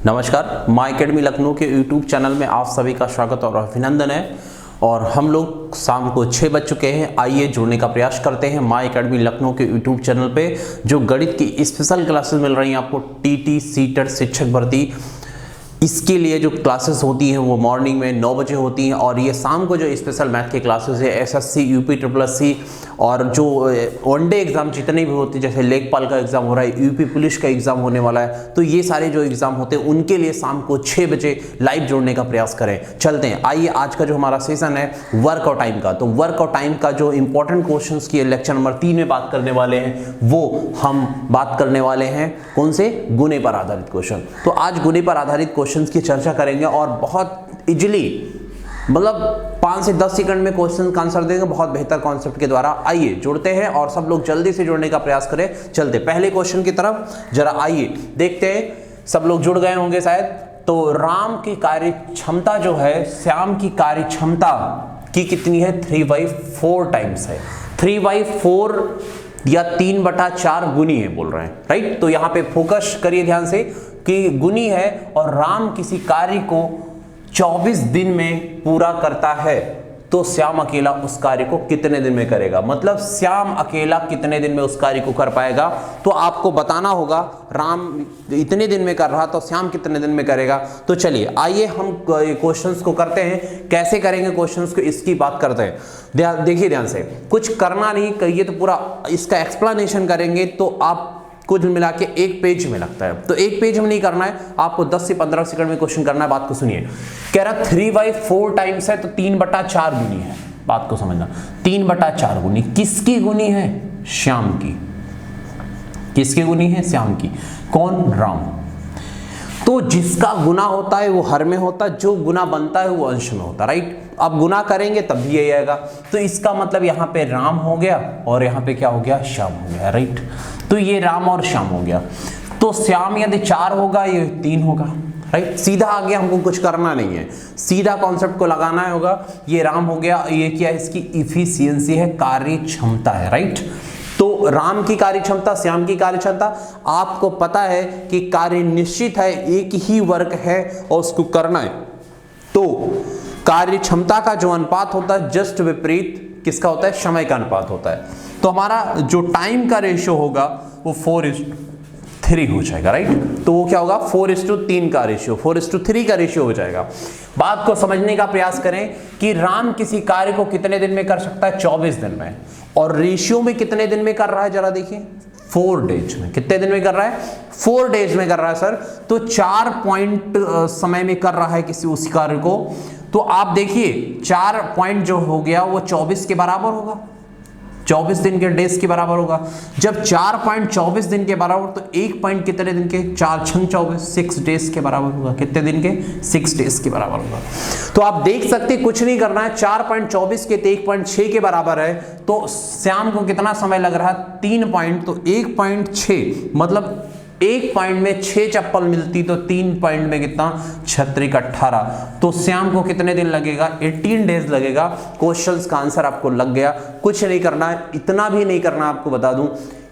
नमस्कार, my academy Lucknow के YouTube channel में आप सभी का स्वागत और अभिनंदन है। और हम लोग शाम को 6 बज चुके हैं। आइए जुड़ने का प्रयास करते हैं माय अकेडमी लखनऊ के यूट्यूब चैनल पे। जो गणित की स्पेशल क्लासेस मिल रही हैं आपको, टीटी सीटेट शिक्षक भर्ती, इसके लिए जो क्लासेस होती हैं वो मॉर्निंग में 9 बजे होती हैं। और ये शाम को जो स्पेशल मैथ की क्लासेस है एसएससी, यूपी SSC और जो वनडे एग्जाम जितने भी होते हैं, जैसे लेखपाल का एग्जाम हो रहा है, यूपी पुलिस का एग्जाम होने वाला है, तो ये सारे जो एग्जाम होते हैं उनके लिए शाम को 6 बजे लाइव जोड़ने का प्रयास करें। चलते हैं, आइए आज का जो हमारा सेशन है वर्क और टाइम का, तो वर्क और टाइम का जो इंपॉर्टेंट क्वेश्चन की लेक्चर नंबर 3 में बात करने वाले हैं, वो हम बात करने वाले हैं कौन से, गुणे पर आधारित क्वेश्चन। तो आज गुणे पर आधारित क्वेश्चन की चर्चा करेंगे और बहुत इजीली, मतलब 5 से 10 सेकंड में क्वेश्चन का आंसर देंगे, बहुत बेहतर कॉन्सेप्ट के द्वारा। आइए जुड़ते हैं और सब लोग जल्दी से जुड़ने का प्रयास करें। चलते पहले क्वेश्चन की तरफ, जरा आइए देखते हैं। सब लोग जुड़ गए होंगे शायद। तो राम की कार्य क्षमता जो है श्याम की कार्य क्षमता की कितनी है, 3/4 टाइम्स है। 3/4 या 3/4 गुनी है बोल रहे हैं, राइट। तो यहां पे फोकस करिए ध्यान से कि गुनी है और राम किसी कार्य को 24 दिन में पूरा करता है, तो श्याम अकेला उस कार्य को कितने दिन में करेगा। मतलब श्याम अकेला कितने दिन में उस कार्य को कर पाएगा, तो आपको बताना होगा। राम इतने दिन में कर रहा तो श्याम कितने दिन में करेगा। तो चलिए आइए हम क्वेश्चंस को करते हैं। कैसे करेंगे क्वेश्चंस को, इसकी बात करते हैं। देखिए ध्यान से, कुछ करना नहीं, कहिए तो पूरा इसका एक्सप्लेनेशन करेंगे तो आप कुछ मिला के एक पेज में लगता है। तो एक पेज में नहीं करना है आपको, 10 से 15 सेकंड में क्वेश्चन करना है। बात को सुनिए, कह रहा 3/4 टाइम्स है तो 3/4 गुनी है। बात को समझना, 3/4 गुनी किसकी गुनी है, श्याम की। किसकी गुनी है, श्याम की। कौन, राम। तो जिसका गुना होता है वो हर में होता है, जो गुना बनता है वो अंश में होता है, राइट। अब गुना करेंगे तब भी यही आएगा। तो इसका मतलब यहाँ पे राम हो गया और यहाँ पे क्या हो गया, श्याम हो गया, राइट। तो ये राम और श्याम हो गया। तो श्याम यदि 4 होगा, ये 3 होगा, राइट। सीधा आ गया, हमको कुछ करना नहीं है, सीधा कॉन्सेप्ट को लगाना होगा। ये राम हो गया, ये क्या है, इसकी इफिशियंसी है, कार्य क्षमता है, राइट। तो राम की कार्य क्षमता, श्याम की कार्य क्षमता। आपको पता है कि कार्य निश्चित है, एक ही वर्क है और उसको करना है। तो कार्य क्षमता का जो अनुपात होता है जस्ट विपरीत किसका होता है, समय का अनुपात होता है। तो हमारा जो टाइम का रेशियो होगा वो 4:3 हो जाएगा, राइट। तो वो क्या होगा, 4:3 का रेशियो, 4:3 का रेशियो हो जाएगा। बात को समझने का प्रयास करें कि राम किसी कार्य को कितने दिन में कर सकता है, 24 दिन में। और रेशियो में कितने दिन में कर रहा है, जरा देखिए, 4 डेज में। कितने दिन में कर रहा है, 4 डेज में कर रहा है सर। तो 4 पॉइंट समय में कर रहा है किसी उस कार्य को। तो आप देखिए 4 पॉइंट जो हो गया वो 24 के बराबर होगा, 24 दिन के डेज के बराबर होगा। जब 4 पॉइंट 24 दिन के बराबर, तो 1 पॉइंट कितने दिन के, 4 × 24, 6 डेज के बराबर होगा। कितने दिन के, 6 डेज के बराबर होगा। तो आप देख सकते कुछ नहीं करना है, 4.24 के 1.6 के बराबर है। तो श्याम को कितना समय लग रहा है, 3 पॉइंट, तो 1.6 मतलब 1 पॉइंट में 6 चप्पल मिलती, तो 3 पॉइंट में कितना, 36 18। तो श्याम को कितने दिन लगेगा, 18 डेज लगेगा। क्वेश्चंस का आंसर आपको लग गया। कुछ नहीं करना है, इतना भी नहीं करना, आपको बता दूं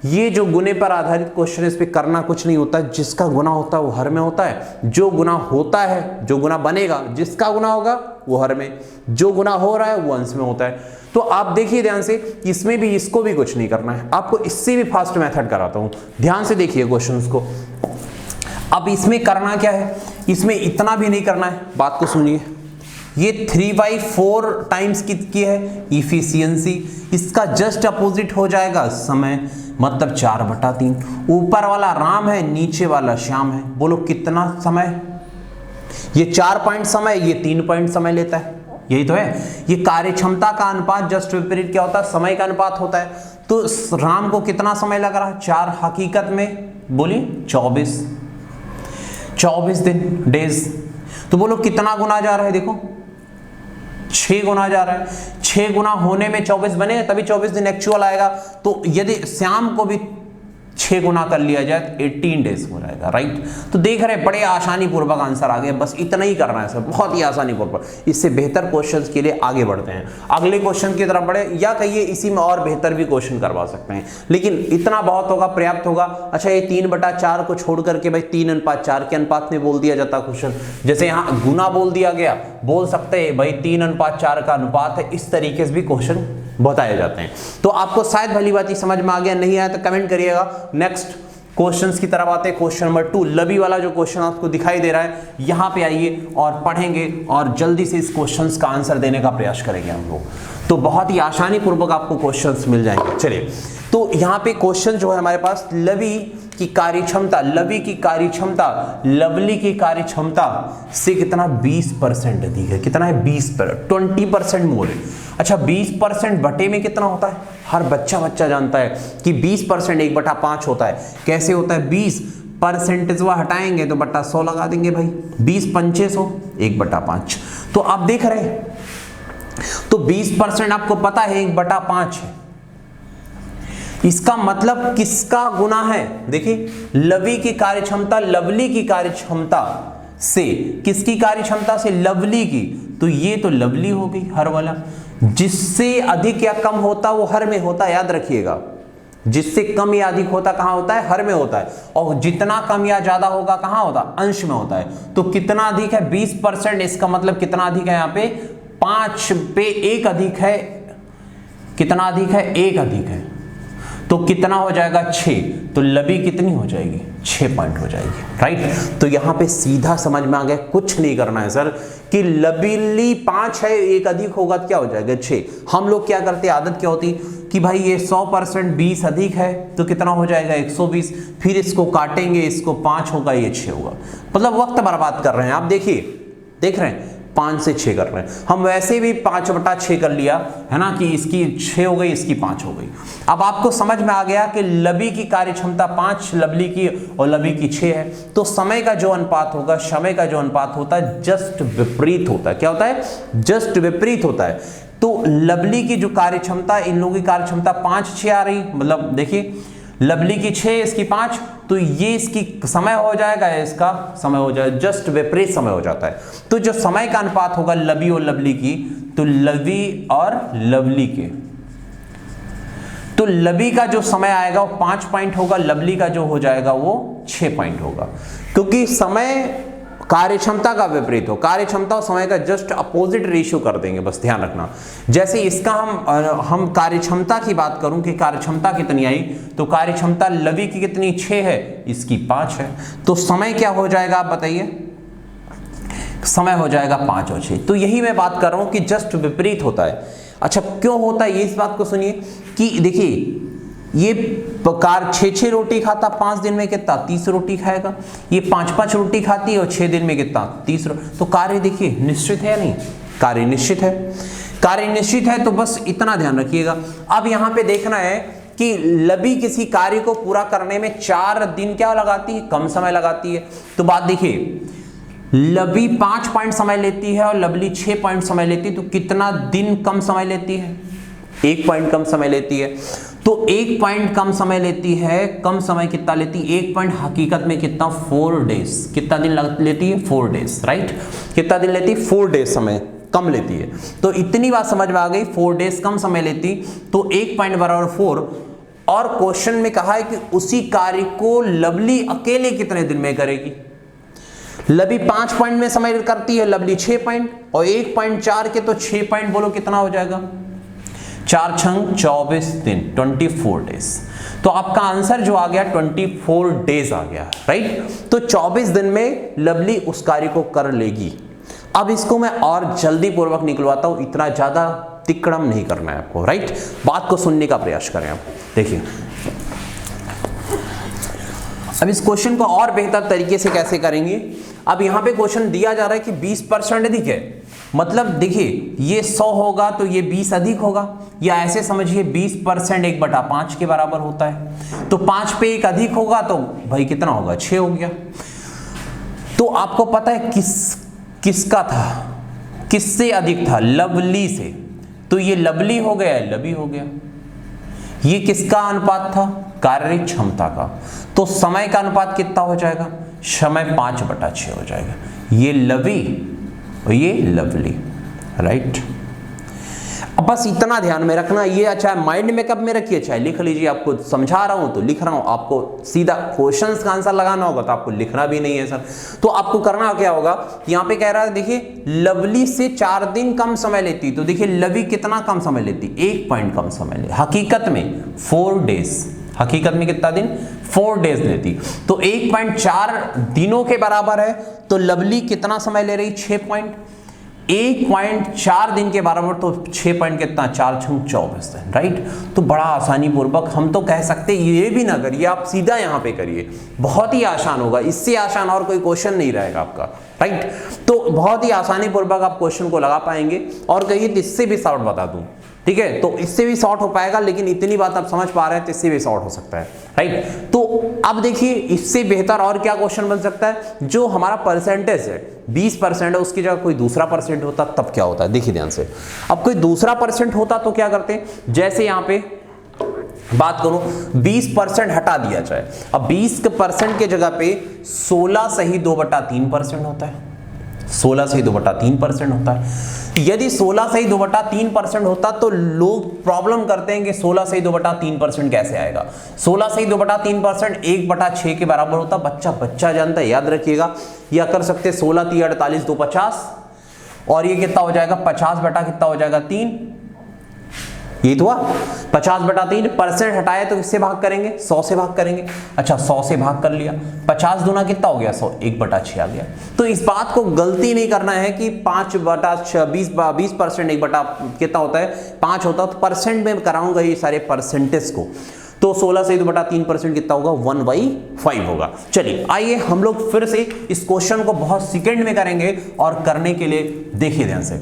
ये जो गुने पर आधारित क्वेश्चन, इस पे करना कुछ नहीं होता। जिसका गुना होता है वो हर में होता है, जो गुना होता है, जो गुना बनेगा, जिसका गुना होगा वो हर में, जो गुना हो रहा है वो अंश में होता है। तो आप देखिए ध्यान से, इसमें भी इसको भी कुछ नहीं करना है, आपको इससे भी फास्ट मेथड कराता हूं। ध्यान से देखिए क्वेश्चंस को। अब इसमें करना क्या है, इसमें इतना भी नहीं करना है। बात को सुनिए, ये 3/4 टाइम्स कितनी है, इफिशियंसी। इसका जस्ट अपोजिट हो जाएगा समय, मतलब 4/3। ऊपर वाला राम है, नीचे वाला श्याम है। बोलो कितना समय, ये 4 पॉइंट समय, ये 3 पॉइंट समय लेता है, यही तो है। ये कार्य क्षमता का अनुपात जस्ट विपरीत क्या होता है, समय का अनुपात होता है। तो राम को कितना समय लग रहा है, 4, हकीकत में बोलिए 24 दिन, डेज। तो बोलो कितना गुना जा रहा है, देखो 6 गुना जा रहा है। 6 गुना होने में 24 बने, तभी 24 दिन एक्चुअल आएगा। तो यदि श्याम को भी 6 गुना कर लिया जाए तो 18 डेज हो जाएगा, राइट। तो देख रहे हैं बड़े आसानी पूर्वक आंसर आ गया, बस इतना ही करना है सर, बहुत ही आसानी पूर्वक। इससे बेहतर क्वेश्चंस के लिए आगे बढ़ते हैं, अगले क्वेश्चन की तरफ बढ़े, या कहिए इसी में और बेहतर भी क्वेश्चन करवा सकते हैं, लेकिन इतना बहुत होगा, पर्याप्त होगा। अच्छा, ये 3/4 को छोड़ करके भाई 3:4 के अनुपात में बोल दिया जाता क्वेश्चन, जैसे यहाँ गुना बोल दिया गया, बोल सकते हैं भाई 3:4 का अनुपात है, इस तरीके से भी क्वेश्चन बताए जाते हैं। तो आपको शायद भली बात ही समझ में आ गया, नहीं आया तो कमेंट करिएगा। नेक्स्ट क्वेश्चंस की तरफ आते हैं। क्वेश्चन नंबर 2, लवी वाला जो क्वेश्चन आपको दिखाई दे रहा है, यहां पे आइए और पढ़ेंगे और जल्दी से इस क्वेश्चंस का आंसर देने का प्रयास करेंगे हम लोग, तो बहुत ही आसानी पूर्वक आपको क्वेश्चंस मिल जाएंगे। चलिए, तो यहाँ पे क्वेश्चन जो है हमारे पास, लवी की कार्यक्षमता, लवी की कार्यक्षमता लवली की कार्यक्षमता से कितना 20% अधिक है। कितना है? 20% मोर है। अच्छा, 20% बटे में कितना होता है? हर बच्चा जानता है कि 20% 1/5 होता है। कैसे होता है? 20% हटाएंगे तो बट्टा 100 लगा देंगे भाई, 20×5 100, 1/5। तो आप देख रहे हैं, तो 20% आपको पता है 1/5 है, इसका मतलब किसका गुना है? देखिए, लवी की कार्यक्षमता लवली की कार्यक्षमता से, किसकी कार्यक्षमता से? लवली की। तो ये तो लवली हो गई हर वाला, जिससे अधिक या कम होता वो हर में होता, याद रखिएगा। जिससे कम या अधिक होता कहां होता है? हर में होता है। और जितना कम या ज्यादा होगा कहां होता? अंश में होता है। तो कितना अधिक है? 20%। इसका मतलब कितना अधिक है? यहाँ पे 5 पे 1 अधिक है। कितना अधिक है? 1 अधिक है। तो कितना हो जाएगा? 6। तो लवी कितनी हो जाएगी? 6 पॉइंट हो जाएगी, राइट। तो यहां पे सीधा समझ में आ गया, कुछ नहीं करना है सर, कि लवीली 5 है, 1 अधिक होगा तो क्या हो जाएगा? 6। हम लोग क्या करते, आदत क्या होती कि भाई ये 100% 20 अधिक है तो कितना हो जाएगा? 120। फिर इसको काटेंगे, इसको 5 होगा, ये 6 होगा, मतलब वक्त बर्बाद कर रहे हैं। आप देखिए, देख रहे हैं, 5 से 6 कर रहे हैं हम, वैसे भी 5/6 कर लिया है ना, कि इसकी 6 हो गई, इसकी 5 हो गई। अब आपको समझ में आ गया कि लवी की कार्यक्षमता 5 लवली की और लवी की 6 है। तो समय का जो अनुपात होगा, समय का जो अनुपात होता है जस्ट विपरीत होता है। क्या होता है? जस्ट विपरीत होता है। तो लवली की जो कार्यक्षमता, इन लोगों की कार्यक्षमता 5/6 आ रही, मतलब देखिए लवली की 6, इसकी 5, तो ये इसकी समय हो जाएगा, इसका समय हो जाएगा, जस्ट विपरीत समय हो जाता है। तो जो समय का अनुपात होगा लवी और लवली की, तो लवी और लवली के, तो लवी का जो समय आएगा वो 5 पॉइंट होगा, लवली का जो हो जाएगा वो 6 पॉइंट होगा, क्योंकि समय कार्यक्षमता का विपरीत हो। कार्यक्षमता और समय का जस्ट अपोजिट रेशियो कर देंगे, बस ध्यान रखना। जैसे इसका हम कार्यक्षमता की बात करूं कि कार्यक्षमता कितनी आई, तो कार्यक्षमता लवी की कितनी? 6 है, इसकी 5 है। तो समय क्या हो जाएगा आप बताइए? समय हो जाएगा 5 और 6। तो यही मैं बात कर रहा हूं कि जस्ट विपरीत होता है। अच्छा, क्यों होता है ये? इस बात को सुनिए कि देखिए, ये कार 6 रोटी खाता, 5 दिन में कितना? 30 रोटी खाएगा। ये 5 रोटी खाती है और 6 दिन में कितना? 30 रोटी। तो कार्य देखिए निश्चित है या नहीं? कार्य निश्चित है। कार्य निश्चित है, तो बस इतना ध्यान रखिएगा। अब यहां पे देखना है कि लवी किसी कार्य को पूरा करने में 4 दिन क्या लगाती है? कम समय लगाती है। तो बात देखिए, लवी 5 पॉइंट समय लेती है और लवली 6 पॉइंट समय लेती है, तो कितना दिन कम समय लेती है? 1 पॉइंट कम समय लेती है। तो 1 पॉइंट कम समय लेती है, कम समय कितना लेती है? 1 पॉइंट हकीकत में कितना? 4 डेज। कितना दिन लेती है? 4 डेज, राइट। कितना दिन लेती है? 4 डेज समय कम लेती है। तो इतनी बात समझ में आ गई, 4 डेज कम समय लेती, तो 1 पॉइंट बराबर 4। और क्वेश्चन में कहा है कि उसी कार्य को लवली अकेले कितने दिन में करेगी? लवी 5 पॉइंट में समय करती है, लवली 6 पॉइंट, और 1.4 के तो 6 पॉइंट, बोलो कितना हो जाएगा? 4 छंग 24 दिन, 24 डेज। तो आपका आंसर जो आ गया 24 डेज आ गया, राइट। तो 24 दिन में लवली उस कार्य को कर लेगी। अब इसको मैं और जल्दी पूर्वक निकलवाता हूं, इतना ज्यादा तिकड़म नहीं करना है आपको, राइट। बात को सुनने का प्रयास करें आप। देखिए, अब इस क्वेश्चन को और बेहतर तरीके से कैसे करेंगे। अब यहां पे क्वेश्चन दिया जा रहा है कि 20% अधिक है, मतलब देखिए ये 100 होगा तो ये 20 अधिक होगा, या ऐसे समझिए 20% 1/5 के बराबर होता है। तो 5 पे 1 अधिक होगा तो भाई कितना होगा? 6 हो गया। तो आपको पता है किसका था, किससे अधिक था? लवली से। तो ये लवली हो गया, लवी हो गया। ये किसका अनुपात था? कार्य क्षमता का। तो समय का अनुपात कितना हो जाएगा, समय 5/6 हो जाएगा। ये लवी और ये लवली, राइट। अब बस इतना ध्यान में रखना, ये अच्छा माइंड में कब में रखिए, चाहे लिख लीजिए, आपको समझा रहा हूं तो लिख रहा हूं, आपको सीधा क्वेश्चंस का आंसर लगाना होगा तो आपको लिखना भी नहीं है सर। तो आपको करना क्या होगा, यहाँ पे कह रहा है देखिए लवली से 4 दिन कम समय लेती, तो देखिए लवी कितना कम समय लेती, 1 पॉइंट कम समय ले, हकीकत में 4 डेज, हकीकत में कितना दिन, 4 डेज लेती। तो 1.4 दिनों के बराबर है, तो लवली कितना समय ले रही, 6 पॉइंट, 1.4 दिन के बराबर, तो 6 पॉइंट कितना, 4 × 24 दिन, राइट। तो बड़ा आसानी पूर्वक हम तो कह सकते ये भी ना करिए, आप सीधा यहाँ पे करिए, बहुत ही आसान होगा, इससे आसान और कोई क्वेश्चन नहीं रहेगा आपका, राइट। तो बहुत ही आसानी पूर्वक आप क्वेश्चन को लगा पाएंगे। और कहिए तो इससे भी शॉर्ट बता दूं, ठीक है, तो इससे भी शॉर्ट हो पाएगा, लेकिन इतनी बात आप समझ पा रहे हैं तो इससे भी शॉर्ट हो सकता है, राइट। तो अब देखिए इससे बेहतर और क्या क्वेश्चन बन सकता है, जो हमारा परसेंटेज है 20% है, उसकी जगह कोई दूसरा परसेंट होता तब क्या होता है, देखिए ध्यान से। अब कोई दूसरा परसेंट होता तो क्या करते हैं, जैसे यहाँ पे बात करो 20% हटा दिया जाए, अब 20% के जगह पे 16 सही 2/3% होता है, 16 सही 2/3% होता है। यदि 16 सही 2/3% होता तो लोग प्रॉब्लम करते हैं कि 16 सही 2/3% कैसे आएगा। 16 सही 2/3% 1/6 के बराबर होता, बच्चा जानता है, याद रखिएगा। या कर सकते 16 × 3 = 48, 2 50, और ये कितना हो जाएगा 50 बटा कितना हो जाएगा 3, ये तो हुआ 50/3। परसेंट हटाया तो किससे भाग करेंगे, 100 से भाग करेंगे। अच्छा 100 से भाग कर लिया, 50 दूना कितना हो गया 100, 1/6 आ गया। तो इस बात को गलती नहीं करना है कि 5/6 20% 1 बटा कितना होता है 5 होता है, तो परसेंट में कराऊंगा ये सारे परसेंटेज को। तो 16 से 2/3% कितना होगा 1/5 होगा। चलिए आइए हम लोग फिर से इस क्वेश्चन को बहुत सेकंड में करेंगे, और करने के लिए देखिए ध्यान से,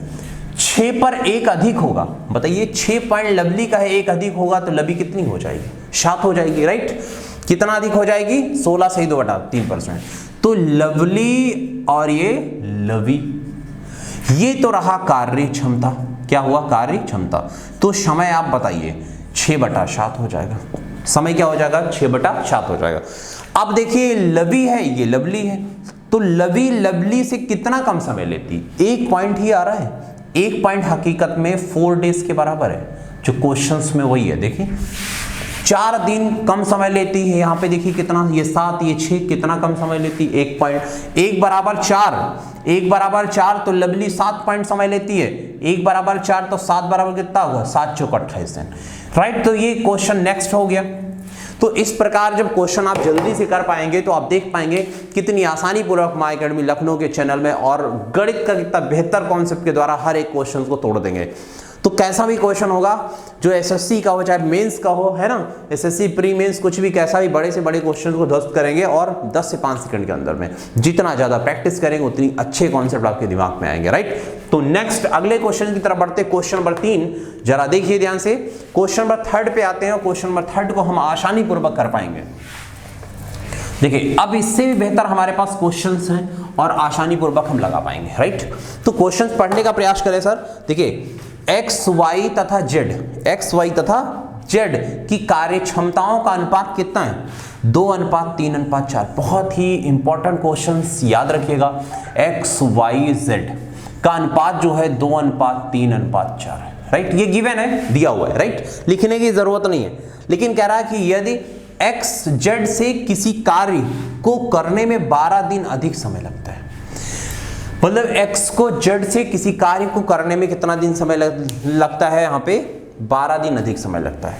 6 पर 1 अधिक होगा, बताइए 6 पॉइंट लवली का है, 1 अधिक होगा तो लवी कितनी हो जाएगी, 7 हो जाएगी, राइट। कितना अधिक हो जाएगी 16 सही 2/3%, तो लवली और ये लवी। ये तो रहा कार्य क्षमता, क्या हुआ कार्य क्षमता। तो समय आप बताइए 6/7 हो जाएगा, समय क्या हो जाएगा 6/7 हो जाएगा। अब देखिए लवी है, ये लवली है, तो लवी लवली से कितना कम समय लेती, 1 पॉइंट ही आ रहा है, 1 पॉइंट हकीकत में 4 डेज के बराबर है, जो क्वेश्चंस में वही है। देखिए 4 दिन कम समय लेती है, यहाँ पे देखिए कितना, ये 7 ये 6, कितना कम समय लेती, 1 पॉइंट, 1 = 4, 1 = 4, तो लवली 7 पॉइंट समय लेती है, 1 = 4 तो 7 बराबर कितना होगा 7 × 4 = 28 दिन, राइट। तो ये क्वेश्चन नेक्स्ट हो गया। तो इस प्रकार जब क्वेश्चन आप जल्दी से कर पाएंगे तो आप देख पाएंगे कितनी आसानी पूर्वक माय अकेडमी लखनऊ के चैनल में, और गणित का कितना बेहतर कॉन्सेप्ट के द्वारा हर एक क्वेश्चन को तोड़ देंगे। तो कैसा भी क्वेश्चन होगा, जो एसएससी का हो चाहे मेंस का हो, है ना, एसएससी प्री मेंस, कुछ भी कैसा भी बड़े से बड़े क्वेश्चन को ध्वस्त करेंगे, और 10 से 5 सेकंड के अंदर में। जितना ज्यादा प्रैक्टिस करेंगे उतनी अच्छे कॉन्सेप्ट आपके दिमाग में आएंगे, राइट। तो नेक्स्ट अगले क्वेश्चन की तरफ बढ़ते, क्वेश्चन नंबर 3 जरा देखिए ध्यान से। क्वेश्चन नंबर 3 पे आते हैं, क्वेश्चन नंबर 3 को हम आसानी पूर्वक कर पाएंगे। देखिए अब इससे भी बेहतर हमारे पास क्वेश्चंस हैं और आसानी पूर्वक हम लगा पाएंगे, राइट। तो क्वेश्चंस पढ़ने का प्रयास करें सर। देखिए एक्स वाई तथा जेड की कार्य क्षमताओं का अनुपात कितना है, 2:3:4। बहुत ही इंपॉर्टेंट क्वेश्चंस, याद रखिएगा। एक्स वाई जेड का अनुपात जो है 2:3:4 है, राइट। ये गिवन है, दिया हुआ है, राइट, लिखने की जरूरत नहीं है। लेकिन कह रहा है कि यदि एक्स जेड से किसी कार्य को करने में 12 दिन अधिक समय लगता है, मतलब एक्स को जेड से किसी कार्य को करने में कितना दिन समय लगता है, यहाँ पे 12 दिन अधिक समय लगता है।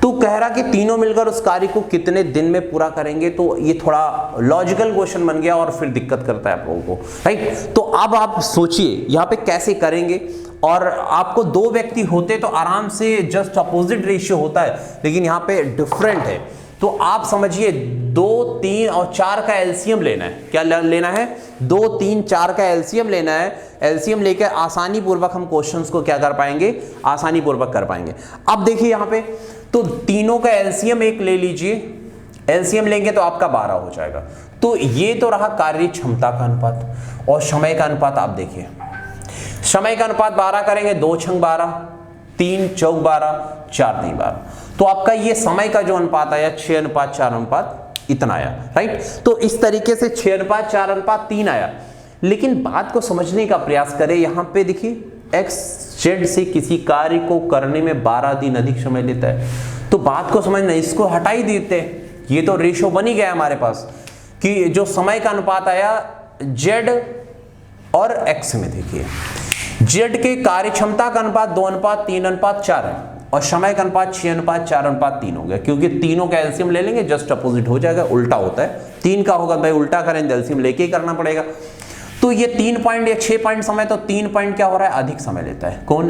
तो कह रहा कि तीनों मिलकर उस कार्य को कितने दिन में पूरा करेंगे। तो ये थोड़ा लॉजिकल क्वेश्चन बन गया और फिर दिक्कत करता है आप लोगों को, राइट। तो अब आप सोचिए यहाँ पे कैसे करेंगे। और आपको 2 व्यक्ति होते तो आराम से जस्ट अपोजिट रेशियो होता है, लेकिन यहाँ पे डिफरेंट है। तो आप समझिए 2, 3 और 4 का एलसीएम लेना है। क्या लेना है, 2, 3, 4 का एलसीएम लेना है। एलसीएम लेकर आसानी पूर्वक हम क्वेश्चंस को क्या कर पाएंगे, आसानी पूर्वक कर पाएंगे। अब देखिए यहाँ पे तो तीनों का एलसीएम 1 ले लीजिए, एलसीएम लेंगे तो आपका 12 हो जाएगा। तो ये तो रहा कार्य क्षमता का अनुपात। और समय का अनुपात आप देखिए, समय का अनुपात 12 करेंगे, 2 × 12, 3 × 4 12, 4 × 3 12। तो आपका ये समय का जो अनुपात आया 6:4 इतना आया, राइट। तो इस तरीके से 6:4 आया। लेकिन बात को समझने का प्रयास करें, यहां पे देखिए XZ से किसी कार्य को करने में 12 दिन अधिक समय लेता है। तो बात को समझना, इसको हटा ही देते, ये तो रेशो बन ही गया हमारे पास कि जो समय का अनुपात आया Z और X में, देखिए Z के कार्य क्षमता का अनुपात 2:3:4 है और समय का अनुपात 6:4:3 हो गया, क्योंकि तीनों का एलसीएम ले लेंगे, जस्ट अपोजिट हो जाएगा, उल्टा होता है। 3 का होगा भाई, उल्टा करें तो एलसीएम लेके ही करना पड़ेगा। तो ये 3 पॉइंट या 6 पॉइंट समय, तो 3 पॉइंट क्या हो रहा है, अधिक समय लेता है। कौन?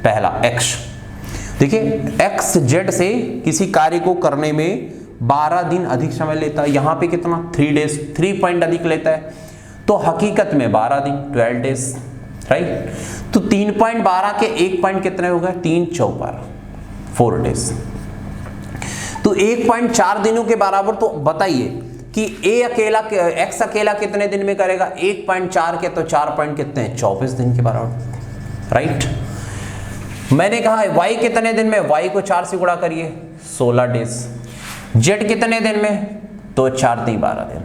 पहला X। देखिए XZ से किसी कार्य को करने में 12 दिन अधिक समय लेता है। यहां पे कितना? 3 डेज, 3 पॉइंट अधिक लेता है। तो हकीकत में 12 दिन, 12 डेज, राइट। तो 3.12 के 1 पॉइंट कितने हो गए? 3×4 4 डेज। तो 1.4 दिनों के बराबर। तो बताइए कि X अकेला कितने दिन में करेगा? 1.4 के तो 4 पॉइंट कितने हैं? 24 दिन के बराबर, राइट। मैंने कहा Y कितने दिन में? Y को 4 से गुणा करिए, 16 डेज। Z कितने दिन में? तो 4×3 12 दिन।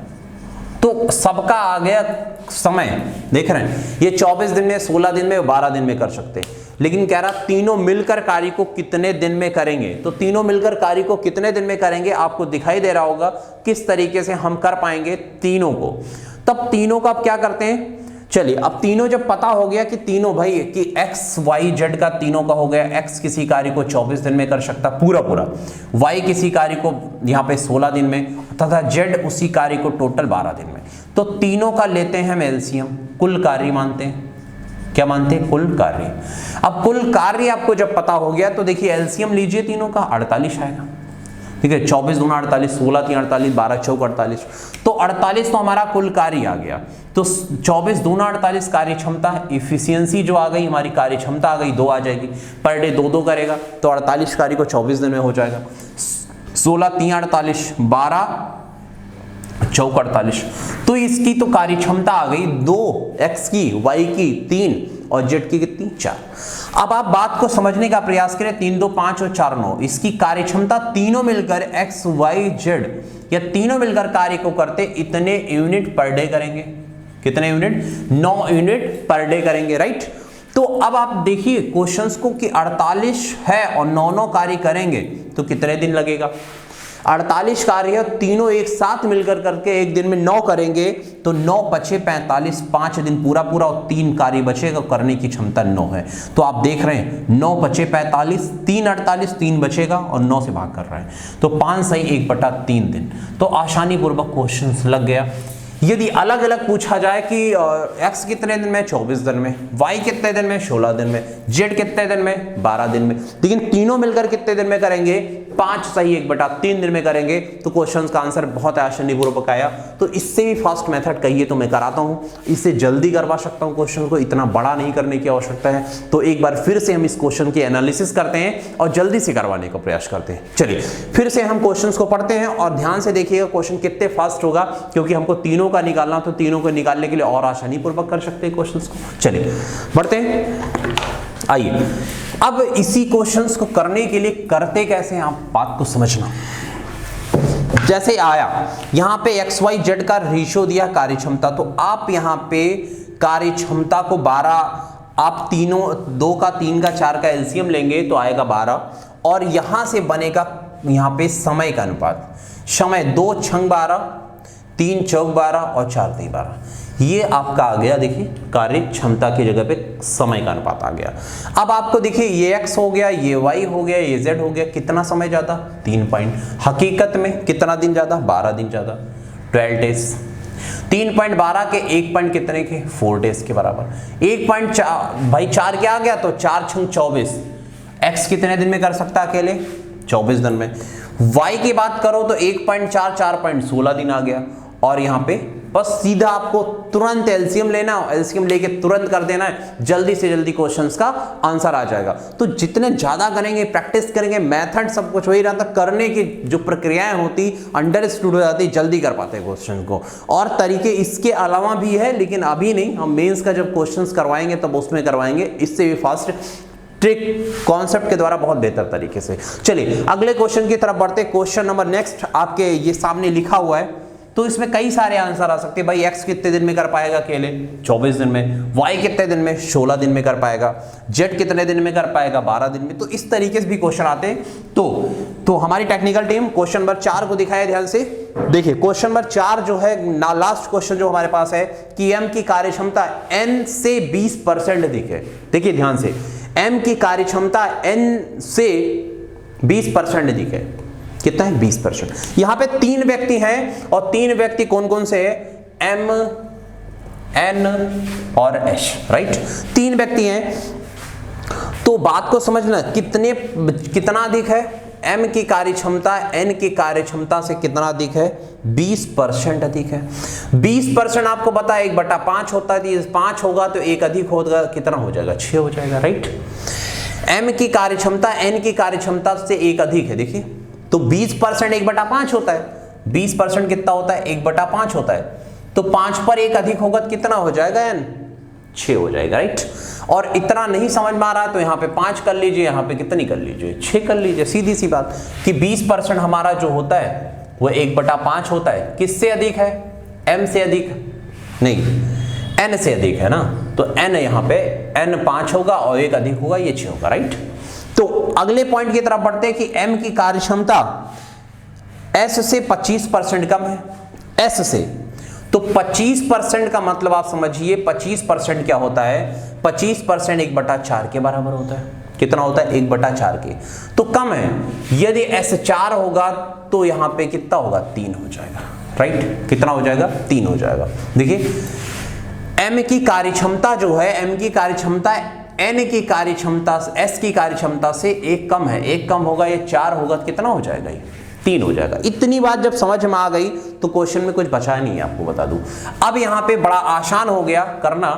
तो सबका आ गया समय, देख रहे हैं, ये 24 दिन में, 16 दिन में, 12 दिन में कर सकते हैं। लेकिन कह रहा तीनों मिलकर कार्य को कितने दिन में करेंगे। तो तीनों मिलकर कार्य को कितने दिन में करेंगे, आपको दिखाई दे रहा होगा किस तरीके से हम कर पाएंगे तीनों को। तब तीनों का आप क्या करते हैं, चलिए अब तीनों जब पता हो गया कि तीनों भाई कि X Y Z का तीनों का हो गया। X किसी कार्य को 24 दिन में कर सकता पूरा, Y किसी कार्य को यहाँ पे 16 दिन में, तथा Z उसी कार्य को टोटल 12 दिन में। तो तीनों का लेते हैं हम एलसीएम, कुल कार्य मानते हैं। क्या मानते हैं? कुल कार्य। अब कुल कार्य आपको जब पता हो गया तो देखिए एलसीएम लीजिए तीनों का, 48 आएगा, ठीक है। 24 दूना 48, 16 3 48, 12 चौक 48, तो 48 तो हमारा कुल कार्य आ गया। तो 24 दूना 48 कार्य क्षमता, इफिशियंसी जो आ गई हमारी, कार्य क्षमता आ गई, 2 आ जाएगी। पर डे 2 करेगा तो 48 कार्य को 24 दिन में हो जाएगा। 16 3 48, 12 चौक 48, तो इसकी तो कार्य क्षमता आ गई 2, X की, Y की 3 और Z की कितनी? 4। अब आप बात को समझने का प्रयास करें, 3 2 5 और 4 9, इसकी कार्य क्षमता तीनों मिलकर X Y Z या तीनों मिलकर कार्य को करते इतने यूनिट पर डे करेंगे। कितने यूनिट? 9 यूनिट पर डे करेंगे, राइट। तो अब आप देखिए क्वेश्चंस को कि 48 है और 9 कार्य करेंगे तो कितने दिन लगेगा। 48 कार्य तीनों एक साथ मिलकर करके एक दिन में 9 करेंगे तो 9 5 45, 5 दिन पूरा और 3 कार्य बचेगा, करने की क्षमता 9 है। तो आप देख रहे हैं 9 5 45, 3 48, 3 बचेगा और 9 से भाग कर रहे हैं, तो 5 सही 1/3 दिन। तो आसानी पूर्वक क्वेश्चन लग गया। यदि अलग अलग पूछा जाए कि X कितने दिन में? 24 दिन में, Y कितने दिन में? 16 दिन में, Z कितने दिन में? 12 दिन में, लेकिन तीनों मिलकर कितने दिन में करेंगे? 5 सही 1/3 दिन में करेंगे। तो क्वेश्चन का आंसर बहुत आसानी पूर्वक आया। तो इससे भी फास्ट मेथड कहिए तो मैं कराता हूं, इससे जल्दी करवा सकता हूं क्वेश्चन को, इतना बड़ा नहीं करने की आवश्यकता है। तो एक बार फिर से हम इस क्वेश्चन की एनालिसिस करते हैं और जल्दी से करवाने का प्रयास करते हैं। चलिए फिर से हम क्वेश्चन को पढ़ते हैं और ध्यान से देखिएगा क्वेश्चन कितने फास्ट होगा, क्योंकि हमको तीनों का निकालना, तो तीनों को निकालने के लिए और आसानी पूर्वक कर सकते हैं क्वेश्चंस को। चलिए बढ़ते हैं, आइए अब इसी क्वेश्चंस को करने के लिए करते कैसे हैं, आप बात को समझना। जैसे आया यहां पे X Y Z का रेशियो दिया कार्य क्षमता, तो आप यहां पे कार्य क्षमता को 12, आप तीनों 2 का 3 का 4 का एलसीएम लेंगे तो आएगा 12, और यहां से बनेगा यहां पे समय का अनुपात। समय 2 छंग 12, 3 चौक 12 और 4 3 12, ये आपका आ गया। देखिए कार्य क्षमता की जगह पे समय का अनुपात आ गया। अब आपको देखिए ये X हो गया, ये Y हो गया, ये Z हो गया, कितना समय ज्यादा? 3 पॉइंट। हकीकत में कितना दिन ज्यादा? 12 दिन ज्यादा, 12 डेज। 3.12 के 1 पॉइंट कितने के? 4 डेज के बराबर। 1.4 भाई 4 क्या आ गया, तो 4 छंग 24। X कितने दिन में कर सकता अकेले? 24 दिन में। Y की बात करो तो 1.4 4.16 दिन आ गया। और यहां पे बस सीधा आपको तुरंत एलसीएम लेना, एलसीएम लेके तुरंत कर देना है, जल्दी से जल्दी क्वेश्चंस का आंसर आ जाएगा। तो जितने ज्यादा करेंगे, प्रैक्टिस करेंगे, मेथड सब कुछ वही रहता, करने की जो प्रक्रियाएं होती अंडरस्टूड हो जाती, जल्दी कर पाते हैं क्वेश्चन को। और तरीके इसके अलावा भी है, लेकिन अभी नहीं, हम मेंस का जब क्वेश्चंस करवाएंगे तब उसमें करवाएंगे, इससे भी फास्ट ट्रिक कॉन्सेप्ट के द्वारा बहुत बेहतर तरीके से। चलिए अगले क्वेश्चन की तरफ बढ़ते। क्वेश्चन नंबर नेक्स्ट आपके ये सामने लिखा हुआ है, तो इसमें कई सारे आंसर आ सकते हैं भाई। x कितने दिन में कर पाएगा अकेले? 24 दिन में। y कितने दिन में? 16 दिन में कर पाएगा। z कितने दिन में कर पाएगा? 12 दिन में। तो इस तरीके से भी क्वेश्चन आते हैं। तो हमारी टेक्निकल टीम क्वेश्चन नंबर 4 को दिखाए ध्यान से। देखिए क्वेश्चन नंबर 4 जो है लास्ट क्वेश्चन जो हमारे पास है कि m की कार्यक्षमता n से 20% दिखे। देखिए ध्यान से, m की कार्यक्षमता n से 20% दिखे। कितना है? 20%। यहां पे 3 व्यक्ति हैं और 3 व्यक्ति कौन कौन से हैं? m, n और s, राइट? 3 व्यक्ति हैं। तो बात को समझना, कितना अधिक है? m की कार्यक्षमता n की कार्यक्षमता से कितना अधिक है? 20% अधिक है। 20% आपको पता है 1/5 होता है, 5 होगा तो 1 अधिक होगा, कितना हो जाएगा? 6 हो जाएगा, राइट? m की कार्यक्षमता n की कार्यक्षमता से 1 अधिक है। देखिए तो 20% 1/5 होता है। 20% कितना होता है? 1/5 होता है। तो 5 पर 1 अधिक होगा तो कितना हो जाएगा? n 6 हो जाएगा, राइट? और इतना नहीं समझ में आ रहा तो यहाँ पे 5 कर लीजिए, यहाँ पे कितनी कर लीजिए? 6 कर लीजिए। सीधी सी बात कि 20% हमारा जो होता है वो 1/5 होता है। किससे अधिक है? m से अधिक नहीं, n से अधिक है ना। तो n यहाँ पे n 5 होगा और 1 अधिक होगा, ये 6 होगा, राइट? तो अगले पॉइंट की तरफ बढ़ते हैं कि m की कार्यक्षमता s से 25% कम है। s से तो 25% का मतलब आप समझिए 25% क्या होता है? 25% 1/4 के बराबर होता है। कितना होता है? 1/4 के। तो कम है। यदि s 4 होगा तो यहां पे कितना होगा? 3 हो जाएगा, राइट? कितना हो जाएगा? 3 हो जाएगा। देखिए m की कार्यक्षमता जो है, m की कार्यक्षमता n की कार्यक्षमता s की कार्यक्षमता से 1 कम है। 1 कम होगा, ये 4 होगा तो कितना हो जाएगा? ये 3 हो जाएगा। इतनी बात जब समझ में आ गई तो क्वेश्चन में कुछ बचा नहीं है, आपको बता दूं। अब यहाँ पे बड़ा आसान हो गया करना।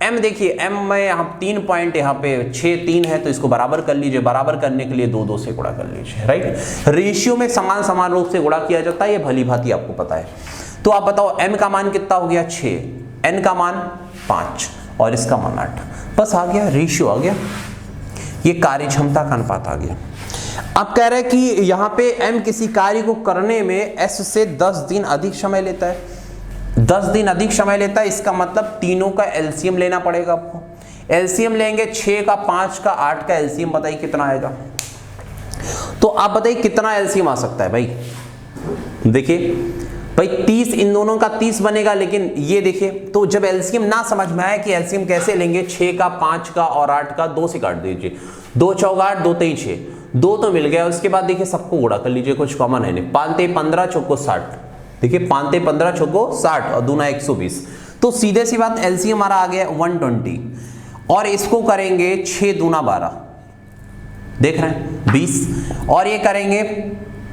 m देखिए, m में यहाँ 3 पॉइंट, यहाँ पे 6 3 है तो इसको बराबर कर लीजिए। बराबर करने के लिए 2 2 से गुणा कर लीजिए, राइट? रेशियो में समान रूप से गुणा किया जाता है, ये भली भांति आपको पता है। तो आप बताओ m का मान कितना हो गया? 6, n का मान 5 और इसका मान 8। बस आ गया, रेशियो आ गया, ये कार्यक्षमता का अनुपात आ गया। अब कह रहे हैं कि यहां पे m किसी कार्य को करने में s से 10 दिन अधिक समय लेता है। 10 दिन अधिक समय लेता है, इसका मतलब तीनों का एलसीएम लेना पड़ेगा आपको। एलसीएम लेंगे 6 का, 5 का, 8 का एलसीएम, बताइए कितना आएगा? तो आप बताइए कितना एलसीएम आ सकता है भाई? देखिए भाई 30, इन दोनों का 30 बनेगा। लेकिन ये देखिए, तो जब एलसीएम ना समझ में आए कि एलसीएम कैसे लेंगे, 6 का, 5 का और 8 का 2 से काट दीजिए। 2 चौक 8, 2 तेई 6, 2 तो मिल गया। उसके बाद देखिए सबको गुणा कर लीजिए, कुछ कॉमन है नहीं। 5 तेई 15, चौको 60। देखिए 5 तेई 15, चौको 60 और दूना 120। तो सीधे सी बात एलसीएम हमारा आ गया 120। और इसको करेंगे 6 दूना 12, देख रहे हैं 20। और ये करेंगे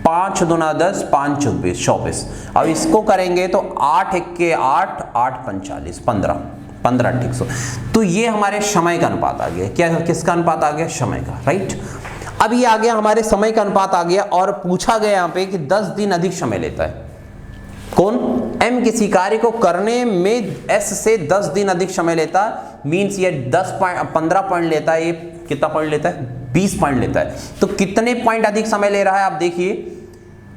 5 दूना 10, 5 24, 24। अब इसको करेंगे तो 8 1 के 8, 8 45, 15, 15 ठीक सो। तो ये हमारे समय का अनुपात आ गया। क्या, किसका अनुपात आ गया? समय का, राइट? अब ये आ गया हमारे समय का अनुपात आ गया। और पूछा गया यहाँ पे कि 10 दिन अधिक समय लेता है। कौन? m किसी कार्य को करने में s से 10 दिन अधिक समय लेता, मीन्स ये 15 पॉइंट लेता है। ये कितना पॉइंट लेता है? 20 पॉइंट लेता है। तो कितने पॉइंट अधिक समय ले रहा है? आप देखिए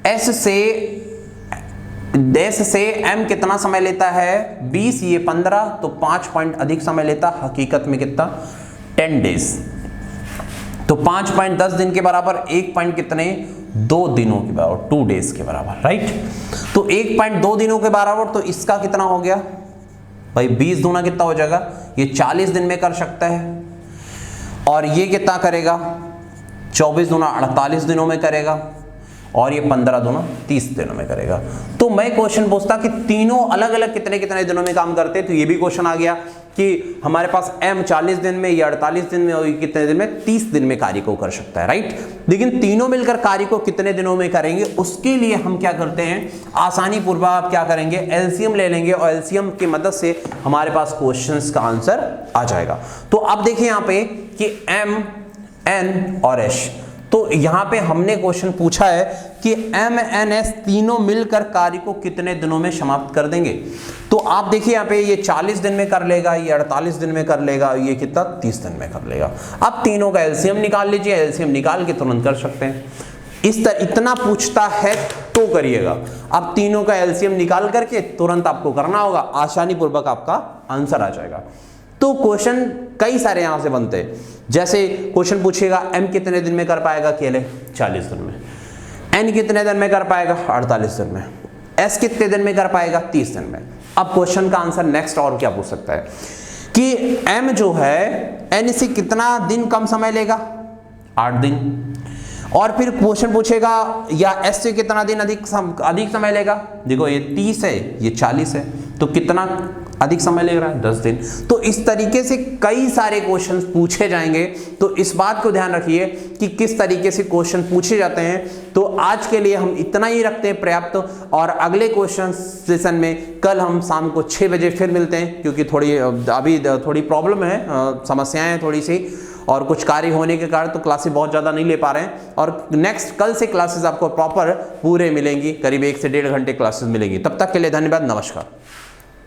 s से m कितना समय लेता है? 20, ये 15, तो 5 पॉइंट अधिक समय लेता। हकीकत में कितना? 10 डेज। तो 5 पॉइंट 10 दिन के बराबर, 1 पॉइंट कितने? 2 दिनों के बराबर, 2 डेज के बराबर, राइट? तो 1 पॉइंट 2 दिनों के बराबर, तो इसका कितना हो गया भाई? 20 दूना कितना हो जाएगा? ये 40 दिन में कर सकता है। और ये कितना करेगा? 24 दूना 48 दिनों में करेगा। और ये 15 दूना 30 दिनों में करेगा। तो मैं क्वेश्चन पूछता कि तीनों अलग अलग कितने कितने दिनों में काम करते हैं। तो ये भी क्वेश्चन आ गया कि हमारे पास m 40 दिन में, या 48 दिन में, और कितने दिन में? 30 दिन में कार्य को कर सकता है, राइट? लेकिन तीनों मिलकर कार्य को कितने दिनों में करेंगे, उसके लिए हम क्या करते हैं? आसानी पूर्वक आप क्या करेंगे? एलसीएम ले लेंगे और एलसीएम की मदद से हमारे पास क्वेश्चन का आंसर आ जाएगा। तो अब देखिए यहाँ पे कि m, n और s, तो यहां पे हमने क्वेश्चन पूछा है कि MNS तीनों मिलकर कार्य को कितने दिनों में समाप्त कर देंगे। तो आप देखिए यहाँ पे ये 40 दिन में कर लेगा, ये 48 दिन में कर लेगा, ये कितना 30 दिन में कर लेगा। अब तीनों का एलसीएम निकाल लीजिए, एलसीएम निकाल के तुरंत कर सकते हैं। इस तरह इतना पूछता है तो करिएगा। अब तीनों का एलसीएम निकाल करके तुरंत आपको करना होगा, आसानी पूर्वक आपका आंसर आ जाएगा। तो क्वेश्चन कई सारे यहां से बनते हैं। जैसे क्वेश्चन पूछेगा M कितने दिन में कर पाएगा अकेले, 40 दिन में। N कितने दिन में कर पाएगा, 48 दिन में। S कितने दिन में कर पाएगा, 30 दिन में। अब क्वेश्चन का आंसर नेक्स्ट और क्या पूछ सकता है कि M जो है N से कितना दिन कम समय लेगा, 8 दिन। और फिर क्वेश्चन पूछेगा या S से कितना दिन अधिक समय लेगा। देखो ये 30 है, ये 40 है, तो कितना अधिक समय ले रहा है, 10 दिन। तो इस तरीके से कई सारे क्वेश्चन पूछे जाएंगे। तो इस बात को ध्यान रखिए कि किस तरीके से क्वेश्चन पूछे जाते हैं। तो आज के लिए हम इतना ही रखते हैं पर्याप्त, और अगले क्वेश्चन सेशन में कल हम शाम को 6 बजे फिर मिलते हैं, क्योंकि अभी थोड़ी प्रॉब्लम है, समस्याएं हैं थोड़ी सी, और कुछ कार्य होने के कारण तो क्लासेस बहुत ज़्यादा नहीं ले पा रहे हैं। और नेक्स्ट कल से क्लासेस आपको प्रॉपर पूरे मिलेंगी, करीब 1 से 1.5 घंटे क्लासेस मिलेंगी। तब तक के लिए धन्यवाद, नमस्कार।